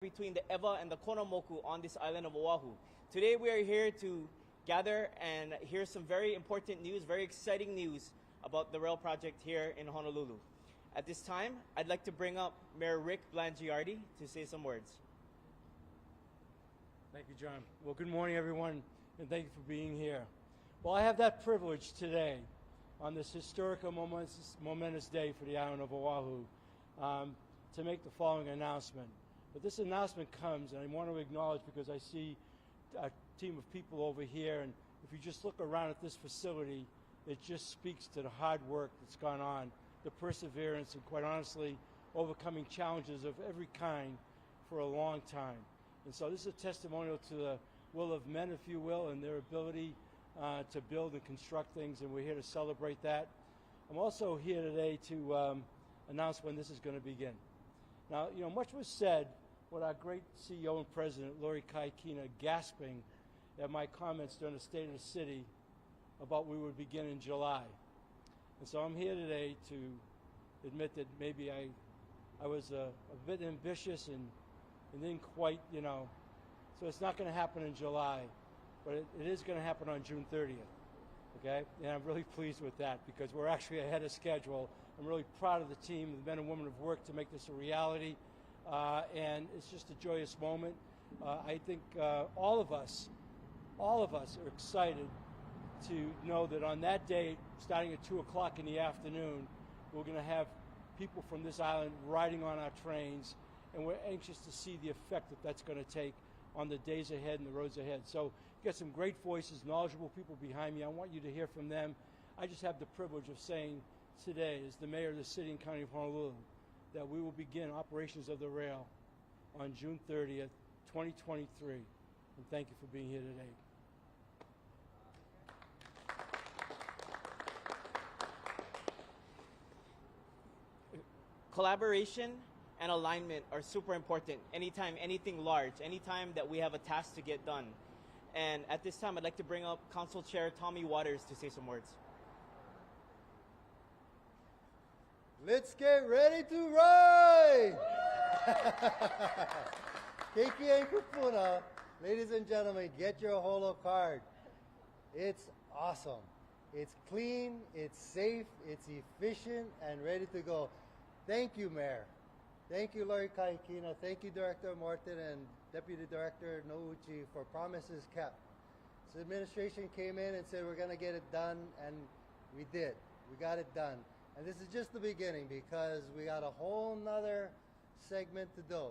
between the Ewa and the Konomoku on this island of Oahu. Today we are here to gather and hear some very important news, very exciting news about the rail project here in Honolulu. At this time, I'd like to bring up Mayor Rick Blangiardi to say some words. Thank you, John. Well, good morning, everyone, and thank you for being here. Well, I have that privilege today on this historic and momentous day for the island of Oahu to make the following announcement. But this announcement comes, and I want to acknowledge because I see a team of people over here, and if you just look around at this facility, it just speaks to the hard work that's gone on, the perseverance, and quite honestly, overcoming challenges of every kind for a long time. And so this is a testimonial to the will of men, if you will, and their ability to build and construct things, and we're here to celebrate that. I'm also here today to announce when this is going to begin. Now, you know, much was said with our great CEO and President, Lori Kaikina, gasping at my comments during the State of the City about we would begin in July. And so I'm here today to admit that maybe I was a bit ambitious and didn't quite, you know, so it's not going to happen in July, but it is going to happen on June 30th, okay? And I'm really pleased with that because we're actually ahead of schedule. I'm really proud of the team, the men and women who've worked to make this a reality, and it's just a joyous moment. I think all of us are excited to know that on that day, starting at 2 o'clock in the afternoon, we're going to have people from this island riding on our trains, and we're anxious to see the effect that that's going to take on the days ahead and the roads ahead. So you've got some great voices, knowledgeable people behind me. I want you to hear from them. I just have the privilege of saying today, as the mayor of the city and county of Honolulu, that we will begin operations of the rail on June 30th, 2023. And thank you for being here today. Collaboration and alignment are super important anytime anything large, anytime that we have a task to get done. And at this time, I'd like to bring up Council Chair Tommy Waters to say some words. Let's get ready to ride! Keiki and Kupuna, ladies and gentlemen, get your holo card. It's awesome. It's clean, it's safe, it's efficient, and ready to go. Thank you, Mayor. Thank you, Lori Kaikina. Thank you, Director Morton and Deputy Director Nouchi for promises kept. So administration came in and said we're going to get it done, and we did. We got it done. And this is just the beginning because we got a whole nother segment to do,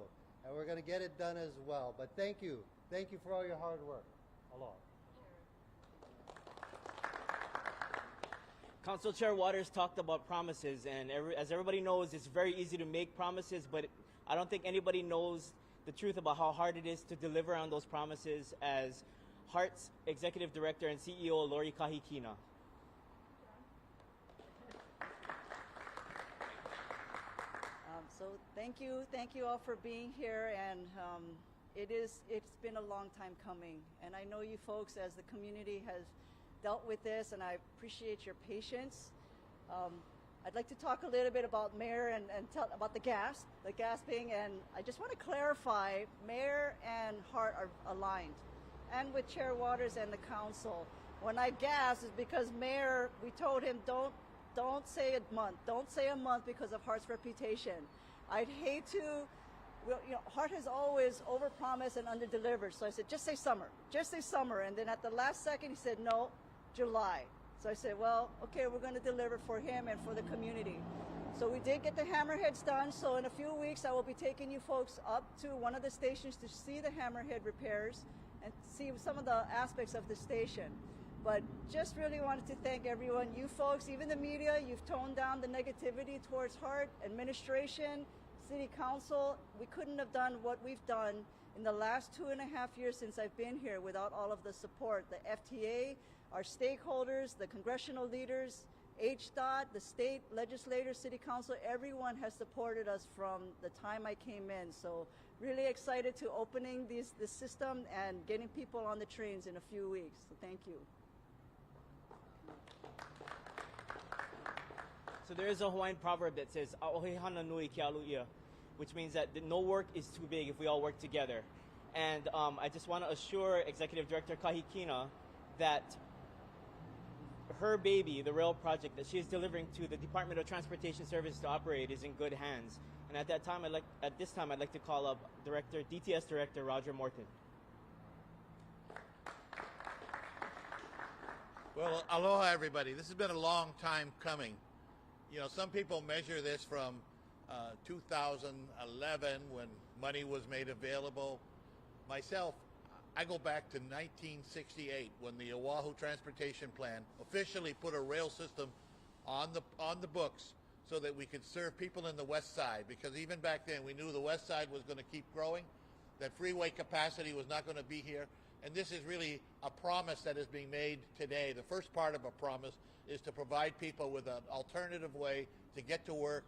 and we're going to get it done as well. But thank you. Thank you for all your hard work. Aloha. Council Chair Waters talked about promises, and as everybody knows, it's very easy to make promises, but I don't think anybody knows the truth about how hard it is to deliver on those promises as HART's Executive Director and CEO, Lori Kahikina. So thank you all for being here, and it's been a long time coming, and I know you folks as the community has dealt with this, and I appreciate your patience. I'd like to talk a little bit about Mayor and tell about the gasping, and I just want to clarify, Mayor and HART are aligned, and with Chair Waters and the council. When I gasp, it's because Mayor, we told him don't say a month because of HART's reputation. I'd hate to, well, you know, HART has always overpromised and underdelivered. So I said, just say summer. And then at the last second, he said, no, July. So I said, well, okay, we're going to deliver for him and for the community. So we did get the hammerheads done. So in a few weeks, I will be taking you folks up to one of the stations to see the hammerhead repairs and see some of the aspects of the station. But just really wanted to thank everyone, you folks, even the media. You've toned down the negativity towards HART, administration, City Council. We couldn't have done what we've done in the last 2.5 years since I've been here without all of the support. The FTA, our stakeholders, the congressional leaders, HDOT, the state legislators, City Council, everyone has supported us from the time I came in. So really excited to opening this system and getting people on the trains in a few weeks. So thank you. So there is a Hawaiian proverb that says, "Aohe hana nui ke alu ia," which means that no work is too big if we all work together. And I just want to assure Executive Director Kahikina that her baby, the rail project that she is delivering to the Department of Transportation Services to operate, is in good hands. And at this time, I'd like to call up DTS Director Roger Morton. Well, aloha, everybody. This has been a long time coming. You know, some people measure this from 2011 when money was made available. Myself, I go back to 1968 when the Oahu Transportation Plan officially put a rail system on the books so that we could serve people in the west side, because even back then we knew the west side was going to keep growing, that freeway capacity was not going to be here, and this is really a promise that is being made today. The first part of a promise is to provide people with an alternative way to get to work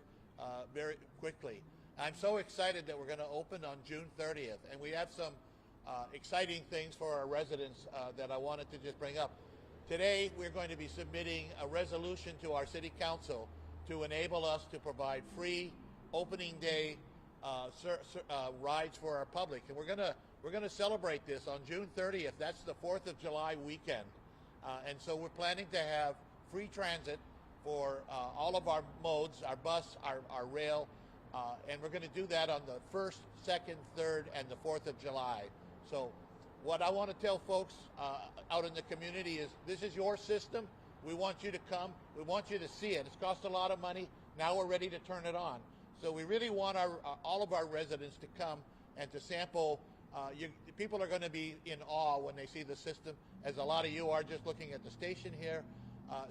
very quickly. I'm so excited that we're going to open on June 30th, and we have some exciting things for our residents that I wanted to just bring up. Today, we're going to be submitting a resolution to our City Council to enable us to provide free opening day rides for our public, and we're gonna celebrate this on June 30th. That's the 4th of July weekend, and so we're planning to have free transit for all of our modes, our bus, our rail, and we're going to do that on the 1st, 2nd, 3rd, and the 4th of July. So what I want to tell folks out in the community is this is your system. We want you to come. We want you to see it. It's cost a lot of money. Now we're ready to turn it on. So we really want all of our residents to come and to sample. People are going to be in awe when they see the system, as a lot of you are just looking at the station here.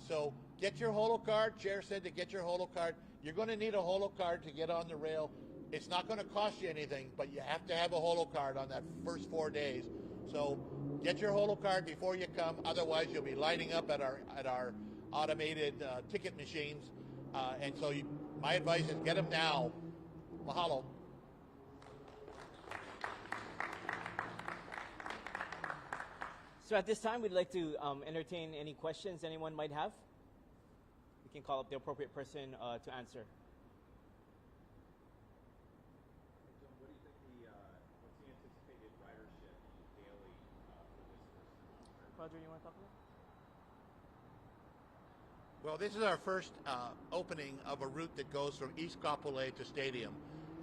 So get your holo card. Chair said to get your holo card. You're going to need a holo card to get on the rail. It's not going to cost you anything, but you have to have a holo card on that first 4 days. So get your holo card before you come. Otherwise, you'll be lining up at our automated ticket machines. And so my advice is get them now. Mahalo. So at this time, we'd like to entertain any questions anyone might have. We can call up the appropriate person to answer. What do you think what's the anticipated ridership daily for this first? Roger, you want to talk about it? Well, this is our first opening of a route that goes from East Kapolei to Stadium.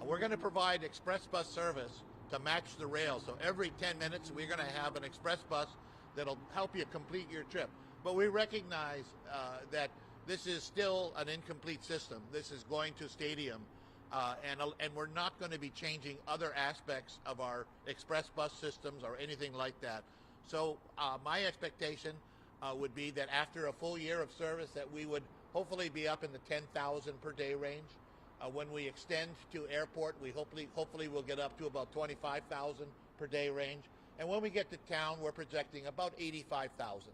We're going to provide express bus service to match the rail. So every 10 minutes, we're going to have an express bus that'll help you complete your trip. But we recognize that this is still an incomplete system. This is going to Stadium, and we're not going to be changing other aspects of our express bus systems or anything like that. So my expectation would be that after a full year of service that we would hopefully be up in the 10,000 per day range. When we extend to airport, we hopefully will get up to about 25,000 per day range. And when we get to town, we're projecting about 85,000.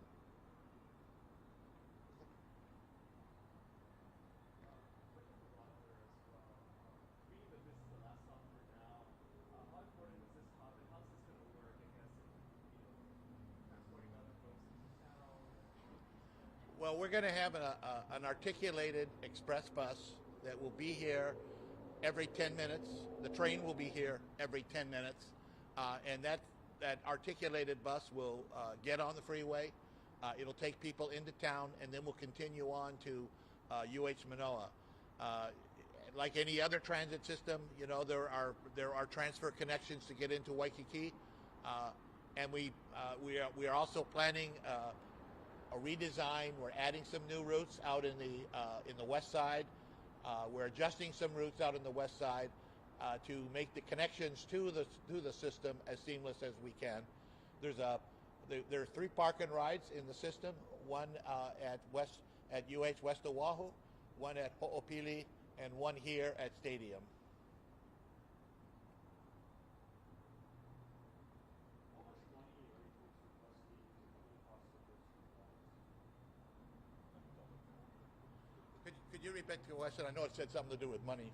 Well, we're going to have an articulated express bus that will be here every 10 minutes. The train will be here every 10 minutes. And that articulated bus will get on the freeway. It'll take people into town, and then we'll continue on to UH Manoa. Like any other transit system, you know, there are transfer connections to get into Waikiki. And we are also planning a redesign. We're adding some new routes out in the west side. We're adjusting some routes out in the west side to make the connections to the system as seamless as we can. There are 3 park and rides in the system. One at UH West Oahu, one at Ho'opili, and one here at Stadium. Could you repeat the question? I know it said something to do with money.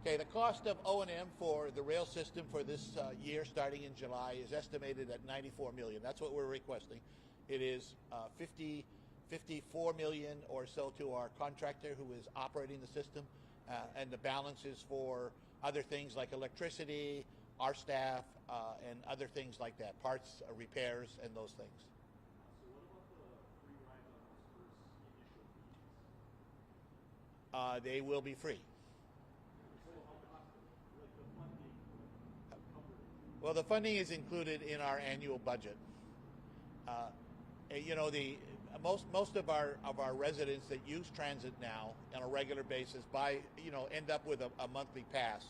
Okay, the cost of O&M for the rail system for this year, starting in July, is estimated at $94 million. That's what we're requesting. It is 50 54 million or so to our contractor who is operating the system, and the balance is for other things like electricity, our staff, and other things like that, parts, repairs, and those things. So what about the free rides on those first initial fees? They will be free. Well, the funding is included in our annual budget. You know, most of our residents that use transit now on a regular basis end up with a monthly pass.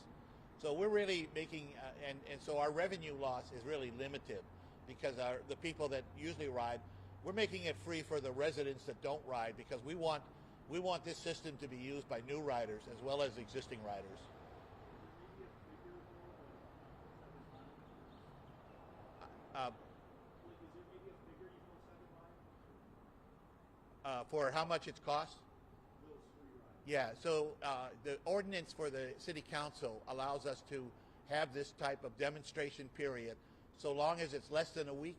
So we're really making and so our revenue loss is really limited because the people that usually ride, we're making it free for the residents that don't ride because we want this system to be used by new riders as well as existing riders. For how much it's cost? Yeah, so the ordinance for the city council allows us to have this type of demonstration period so long as it's less than a week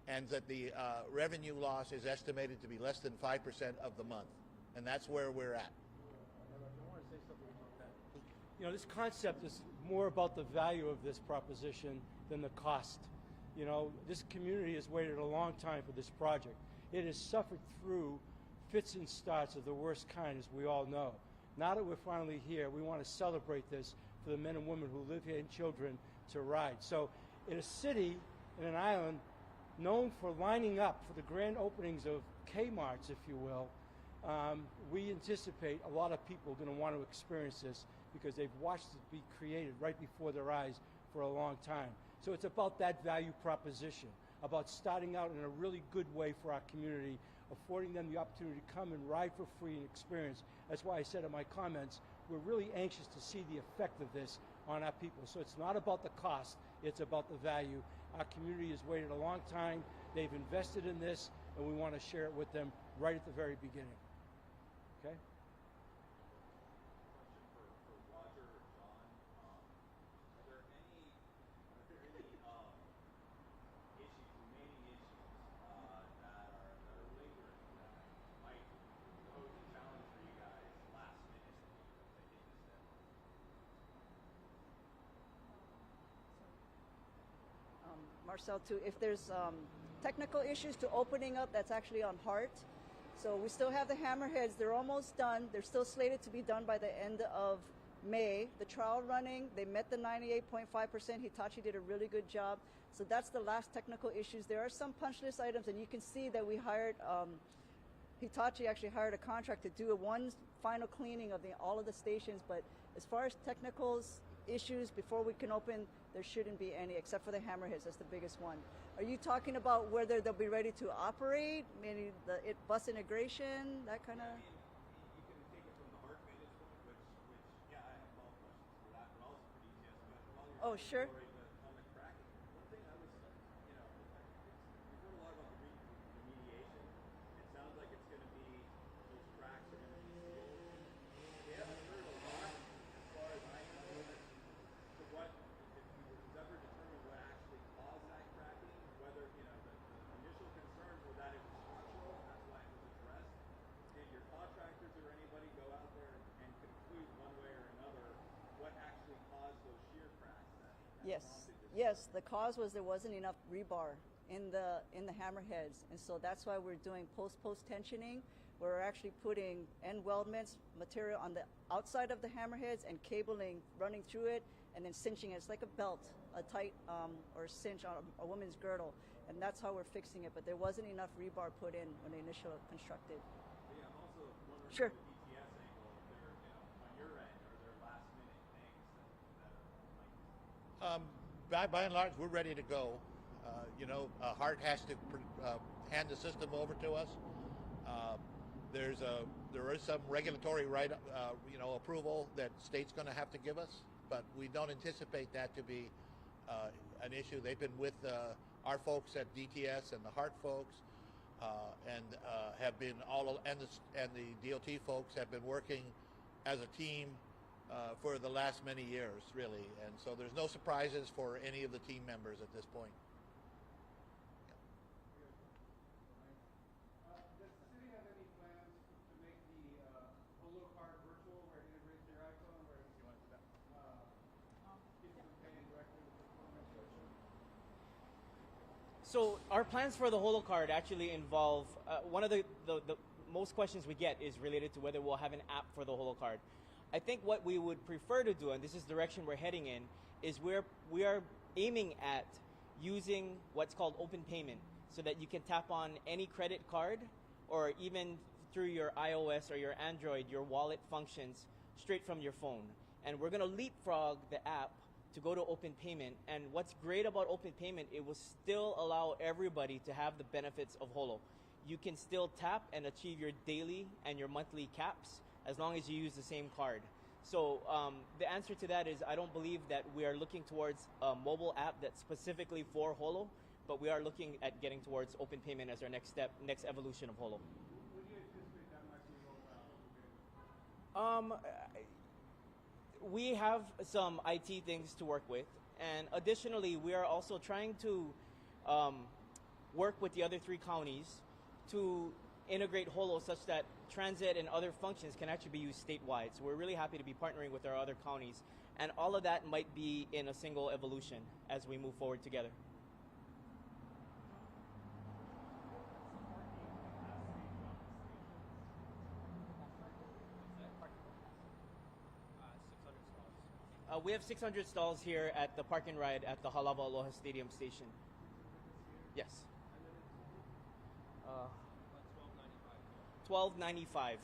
and that the revenue loss is estimated to be less than 5% of the month. And that's where we're at. I want to say something about that. You know, this concept is more about the value of this proposition than the cost. You know, this community has waited a long time for this project. It has suffered through fits and starts of the worst kind, as we all know. Now that we're finally here, we want to celebrate this for the men and women who live here and children to ride. So in a city, in an island, known for lining up for the grand openings of Kmart's, if you will, we anticipate a lot of people are going to want to experience this because they've watched it be created right before their eyes for a long time. So it's about that value proposition, about starting out in a really good way for our community, affording them the opportunity to come and ride for free and experience. That's why I said in my comments, we're really anxious to see the effect of this on our people. So it's not about the cost, it's about the value. Our community has waited a long time, they've invested in this, and we want to share it with them right at the very beginning. Okay? Marcel, too, if there's technical issues to opening up, that's actually on Hart. So we still have the hammerheads. They're almost done. They're still slated to be done by the end of May. The trial running, they met the 98.5%. Hitachi did a really good job. So that's the last technical issues. There are some punch list items, and you can see that we hired, Hitachi actually hired a contract to do one final cleaning of all of the stations. But as far as technicals, issues before we can open, there shouldn't be any, except for the hammerheads. That's the biggest one. Are you talking about whether they'll be ready to operate, maybe the bus integration, that kind of? You can take it from the Hart vantage point, which yeah, I have follow-up questions for that, but also for DTS. But while you're Oh, sure. on the cracking, one thing I was, we've heard a lot about the remediation. It sounds like it's going to be, those cracks are going to be sealed. We haven't heard a lot, as far as I know, to what, if it was ever determined what actually caused that cracking, whether, the initial concerns were that it was structural, and that's why it was addressed. Did your contractors or anybody go out there and conclude one way or another what actually caused those shear cracks that Yes, prompted this? yes. The cause was there wasn't enough rebar in the hammerheads, and so that's why we're doing post tensioning. We're actually putting end weldments material on the outside of the hammerheads and cabling running through it, and then cinching it. It's like a belt, a tight or cinch on a woman's girdle, and that's how we're fixing it. But there wasn't enough rebar put in when they initially constructed. Yeah, I'm also wondering Sure. from the DTS angle, if there, on your end, are there last minute things that are By and large, we're ready to go. Hart has to hand the system over to us. There is some regulatory approval that state's going to have to give us, but we don't anticipate that to be an issue. They've been with our folks at DTS and the Hart folks, and have been and the DOT folks have been working as a team for the last many years, really. And so there's no surprises for any of the team members at this point. Does the city have So our plans for the Holo card actually involve one of the most questions we get is related to whether we'll have an app for the Holo card. I think what we would prefer to do, and this is the direction we're heading in, is we are aiming at using what's called open payment, so that you can tap on any credit card, or even through your iOS or your Android, your wallet functions straight from your phone. And we're going to leapfrog the app to go to open payment. And what's great about open payment, it will still allow everybody to have the benefits of Holo. You can still tap and achieve your daily and your monthly caps as long as you use the same card. So the answer to that is I don't believe that we are looking towards a mobile app that's specifically for Holo, but we are looking at getting towards open payment as our next step, next evolution of Holo. Would you anticipate that might be rolled out? We have some IT things to work with, and additionally, we are also trying to work with the other 3 counties to integrate Holo such that transit and other functions can actually be used statewide. So we're really happy to be partnering with our other counties, and all of that might be in a single evolution as we move forward together. We have 600 stalls here at the park and ride at the Aloha Stadium station. Yes. $12.95.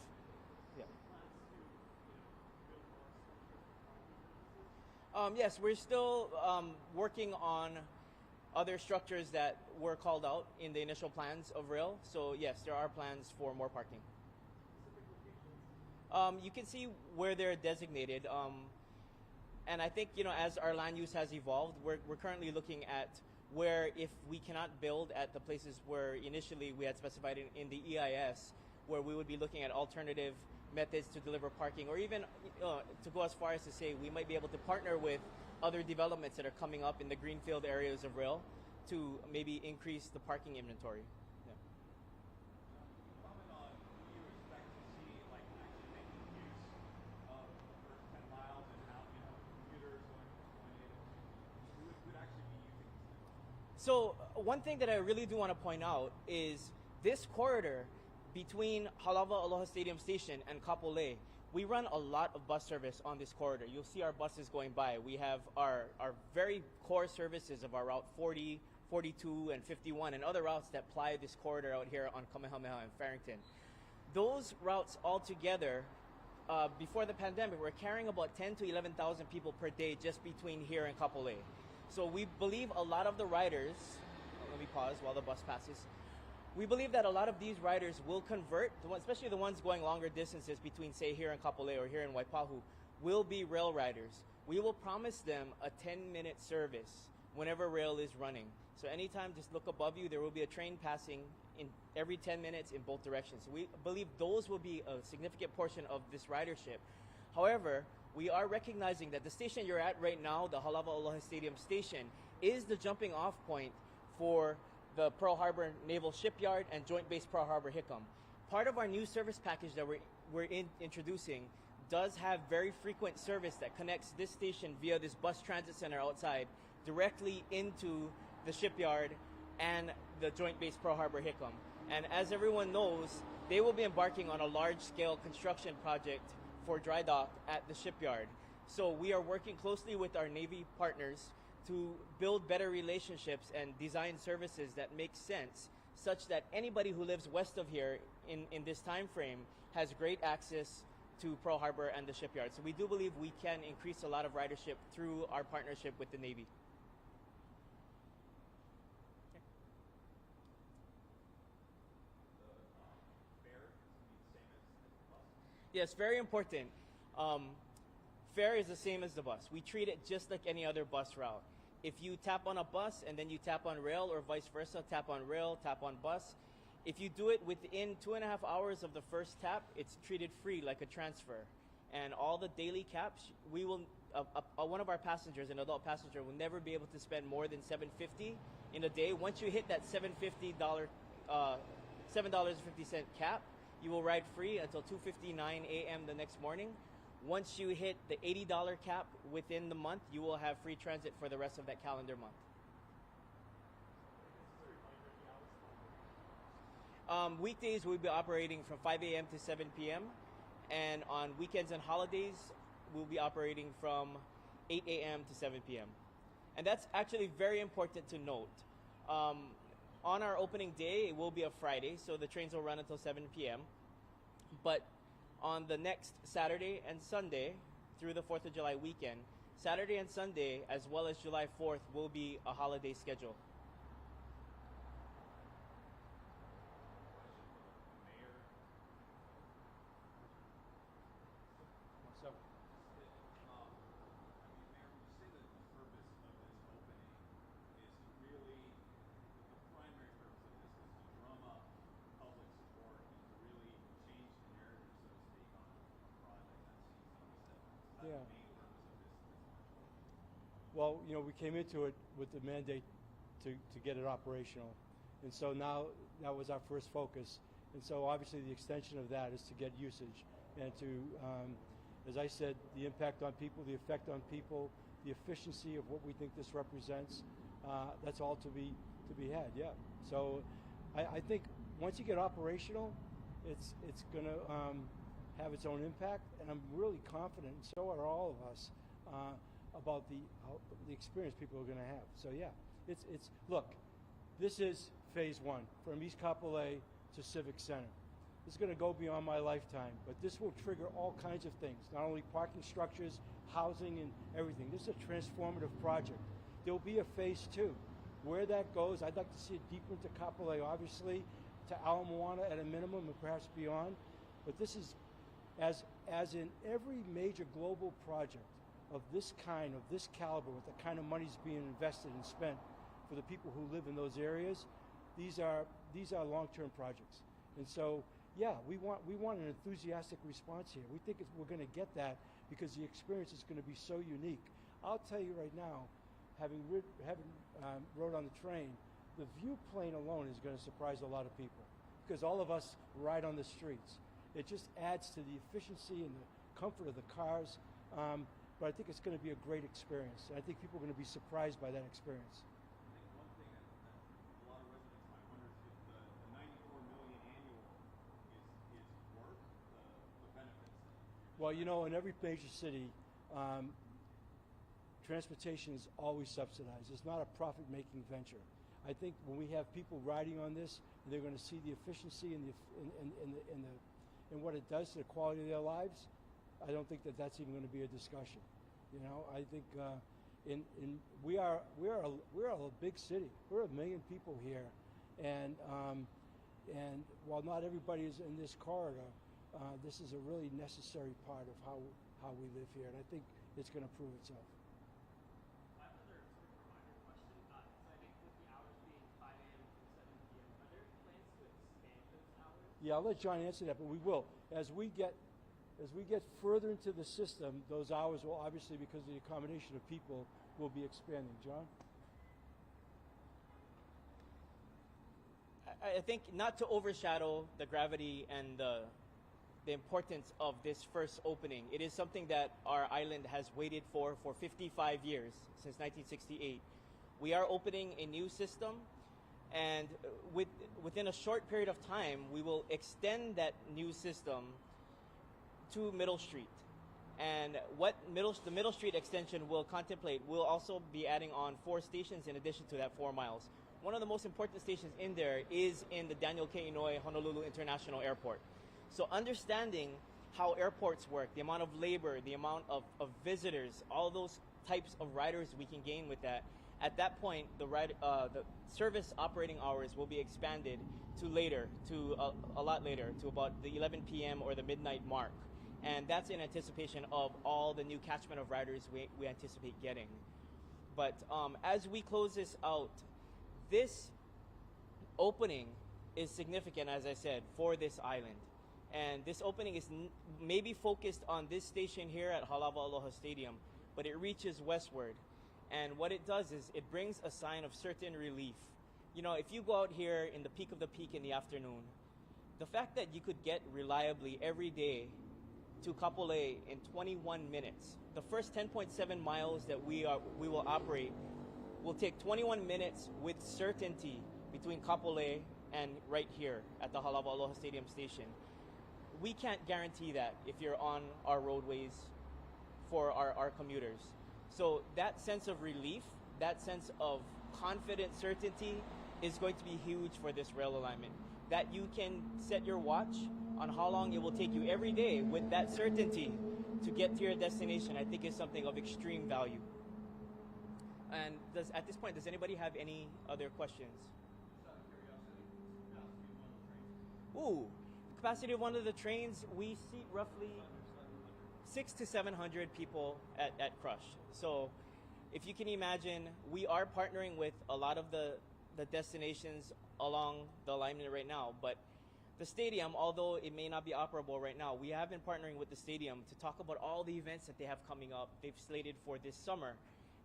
Yeah. Yes, we're still working on other structures that were called out in the initial plans of rail. So yes, there are plans for more parking. You can see where they're designated. And I think, as our land use has evolved, we're currently looking at where, if we cannot build at the places where initially we had specified in the EIS, where we would be looking at alternative methods to deliver parking, or even to go as far as to say we might be able to partner with other developments that are coming up in the greenfield areas of rail to maybe increase the parking inventory. Yeah. Comment on who you expect to see actually making use of the first 10 miles and how commuters going in, who would actually be using this? So one thing that I really do want to point out is this corridor between Aloha Stadium Station and Kapolei, we run a lot of bus service on this corridor. You'll see our buses going by. We have our very core services of our Route 40, 42, and 51, and other routes that ply this corridor out here on Kamehameha and Farrington. Those routes all together, before the pandemic, we're carrying about 10 to 11,000 people per day just between here and Kapolei. So we believe a lot of the riders, let me pause while the bus passes. We believe that a lot of these riders will convert, especially the ones going longer distances between, say, here in Kapolei or here in Waipahu, will be rail riders. We will promise them a 10-minute service whenever rail is running. So anytime, just look above you, there will be a train passing in every 10 minutes in both directions. We believe those will be a significant portion of this ridership. However, we are recognizing that the station you're at right now, the Aloha Stadium station, is the jumping off point for the Pearl Harbor Naval Shipyard and Joint Base Pearl Harbor Hickam. Part of our new service package that we're introducing does have very frequent service that connects this station via this bus transit center outside directly into the shipyard and the Joint Base Pearl Harbor Hickam. And as everyone knows, they will be embarking on a large-scale construction project for dry dock at the shipyard. So we are working closely with our Navy partners to build better relationships and design services that make sense, such that anybody who lives west of here in this time frame has great access to Pearl Harbor and the shipyard. So we do believe we can increase a lot of ridership through our partnership with the Navy. Yes, very important. Fare is the same as the bus. We treat it just like any other bus route. If you tap on a bus and then you tap on rail, or vice versa, tap on rail, tap on bus, if you do it within 2.5 hours of the first tap, it's treated free like a transfer. And all the daily caps, we will, one of our passengers, an adult passenger, will never be able to spend more than $7.50 in a day. Once you hit that $7.50 $7.50 cap, you will ride free until 2:59 a.m. the next morning. Once you hit the $80 cap within the month, you will have free transit for the rest of that calendar month. Weekdays we'll be operating from 5 a.m. to 7 p.m. and on weekends and holidays we'll be operating from 8 a.m. to 7 p.m. And that's actually very important to note. On our opening day, it will be a Friday, so the trains will run until 7 p.m. But on the next Saturday and Sunday, through the 4th of July weekend, Saturday and Sunday, as well as July 4th, will be a holiday schedule. Yeah. Well, you know, we came into it with the mandate to get it operational. And so now that was our first focus. And so obviously the extension of that is to get usage and to, as I said, the impact on people, the effect on people, the efficiency of what we think this represents. That's all to be had, yeah. So I think once you get operational, it's going to have its own impact, and I'm really confident, and so are all of us, about the experience people are going to have. So yeah, it's look, this is phase one from East Kapolei to Civic Center. This is going to go beyond my lifetime, but this will trigger all kinds of things, not only parking structures, housing, and everything. This is a transformative project. There'll be a phase two. Where that goes, I'd like to see it deeper into Kapolei, obviously, to Ala Moana at a minimum, and perhaps beyond. But this is, as in every major global project of this kind, of this caliber, with the kind of money's being invested and spent for the people who live in those areas, these are long-term projects. And so, yeah, we want an enthusiastic response here. We think we're going to get that because the experience is going to be so unique. I'll tell you right now, having rode on the train, the view plane alone is going to surprise a lot of people because all of us ride on the streets. It just adds to the efficiency and the comfort of the cars, but I think it's going to be a great experience. And I think people are going to be surprised by that experience. I think one thing that a lot of residents might wonder is if the $94 million annual is worth the benefits. Well, you know, in every major city, transportation is always subsidized. It's not a profit-making venture. I think when we have people riding on this, they're going to see the efficiency and what it does to the quality of their lives. I don't think that's even going to be a discussion. You know, I think we're a big city. We're 1 million people here, and while not everybody is in this corridor, this is a really necessary part of how we live here, and I think it's going to prove itself. Another sort of reminder question. So I think with the hours being 5 a.m. to 7 p.m., are there plans to expand those hours? Yeah, I'll let John answer that, but we will. As we get further into the system, those hours will obviously, because of the accommodation of people, will be expanding. John? I think not to overshadow the gravity and the importance of this first opening. It is something that our island has waited for 55 years, since 1968. We are opening a new system, and within a short period of time, we will extend that new system to Middle Street. And what the Middle Street extension will contemplate, we'll also be adding on 4 stations in addition to that 4 miles. One of the most important stations in there is in the Daniel K. Inouye Honolulu International Airport. So understanding how airports work, the amount of labor, the amount of visitors, all those types of riders we can gain with that, at that point, the service operating hours will be expanded to a lot later, to about the 11 p.m. or the midnight mark. And that's in anticipation of all the new catchment of riders we anticipate getting. But as we close this out, this opening is significant, as I said, for this island. And this opening is maybe focused on this station here at Aloha Stadium, but it reaches westward. And what it does is it brings a sign of certain relief. You know, if you go out here in the peak of the peak in the afternoon, the fact that you could get reliably every day to Kapolei in 21 minutes, the first 10.7 miles that we will operate will take 21 minutes with certainty between Kapolei and right here at the Aloha Stadium station. We can't guarantee that if you're on our roadways for our commuters. So that sense of relief, that sense of confident certainty is going to be huge for this rail alignment. That you can set your watch on how long it will take you every day with that certainty to get to your destination, I think is something of extreme value. And at this point, does anybody have any other questions? Just out of curiosity, capacity of one of the trains. Ooh, capacity of one of the trains, we seat roughly 600 to 700 people at Crush. So if you can imagine, we are partnering with a lot of the destinations along the alignment right now, but the stadium, although it may not be operable right now, we have been partnering with the stadium to talk about all the events that they have coming up. They've slated for this summer.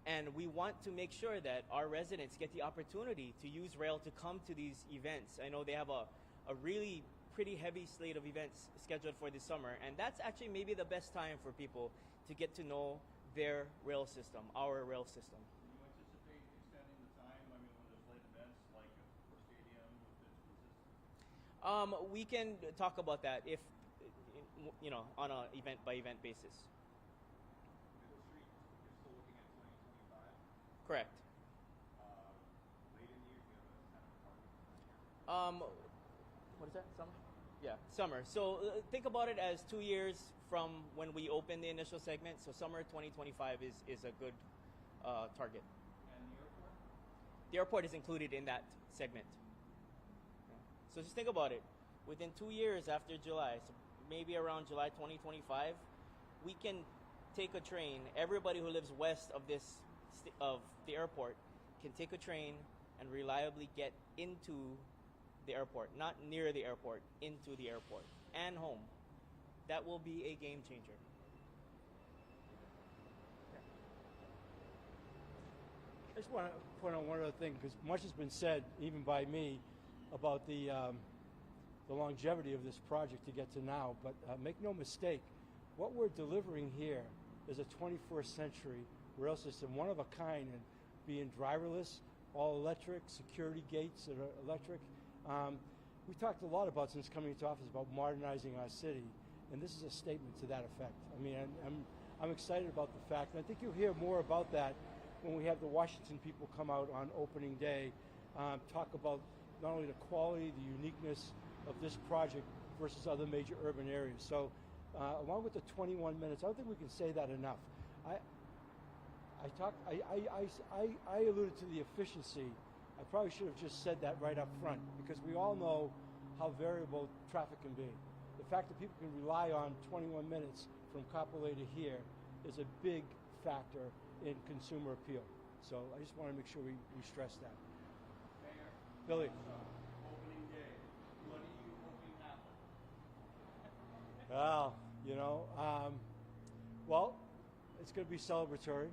And we want to make sure that our residents get the opportunity to use rail to come to these events. I know they have a really pretty heavy slate of events scheduled for this summer, and that's actually maybe the best time for people to get to know their rail system, our rail system. Do you anticipate extending the time? I mean, when there's late events like for stadium with the system? We can talk about that if, you know, on an event by event basis. Middle Street, you're still looking at 2025. Correct. Late in the year, do you have a kind of target? What is that? Summer? Yeah, summer. So think about it as 2 years from when we open the initial segment. So summer 2025 is a good target. And the airport? The airport is included in that segment. Yeah. So just think about it. Within 2 years after July, so maybe around July 2025, we can take a train. Everybody who lives west of of the airport can take a train and reliably get into the airport, not near the airport, into the airport and home. That will be a game changer. I just want to point out one other thing, because much has been said, even by me, about the longevity of this project to get to now. But make no mistake, what we're delivering here is a 21st century rail system, one of a kind, and being driverless, all electric, security gates that are electric. We talked a lot about, since coming into office, about modernizing our city, and this is a statement to that effect. I mean, I'm excited about the fact, and I think you'll hear more about that when we have the Washington people come out on opening day, talk about not only the quality, the uniqueness of this project versus other major urban areas. So, along with the 21 minutes, I don't think we can say that enough. I alluded to the efficiency. I probably should have just said that right up front, because we all know how variable traffic can be. The fact that people can rely on 21 minutes from Kapolei to here is a big factor in consumer appeal. So I just want to make sure we stress that. Mayor, Billy. opening day, what are you hoping happens? Well, well, it's going to be celebratory.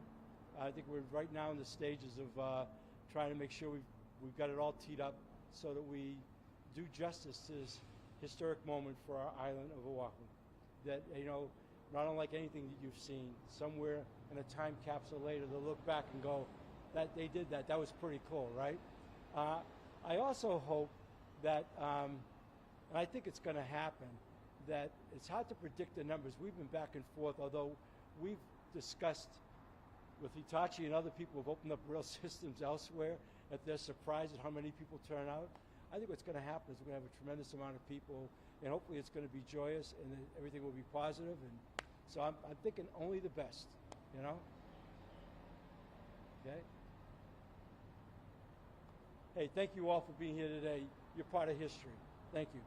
I think we're right now in the stages of trying to make sure we've got it all teed up so that we do justice to this historic moment for our island of Oahu. That, not unlike anything that you've seen, somewhere in a time capsule later, they'll look back and go, that they did that. That was pretty cool, right? I also hope that, and I think it's going to happen, that it's hard to predict the numbers. We've been back and forth, although we've discussed with Hitachi and other people who've opened up rail systems elsewhere, if they're surprised at how many people turn out. I think what's going to happen is we're going to have a tremendous amount of people, and hopefully it's going to be joyous and everything will be positive. And so I'm thinking only the best, Okay? Hey, thank you all for being here today. You're part of history. Thank you.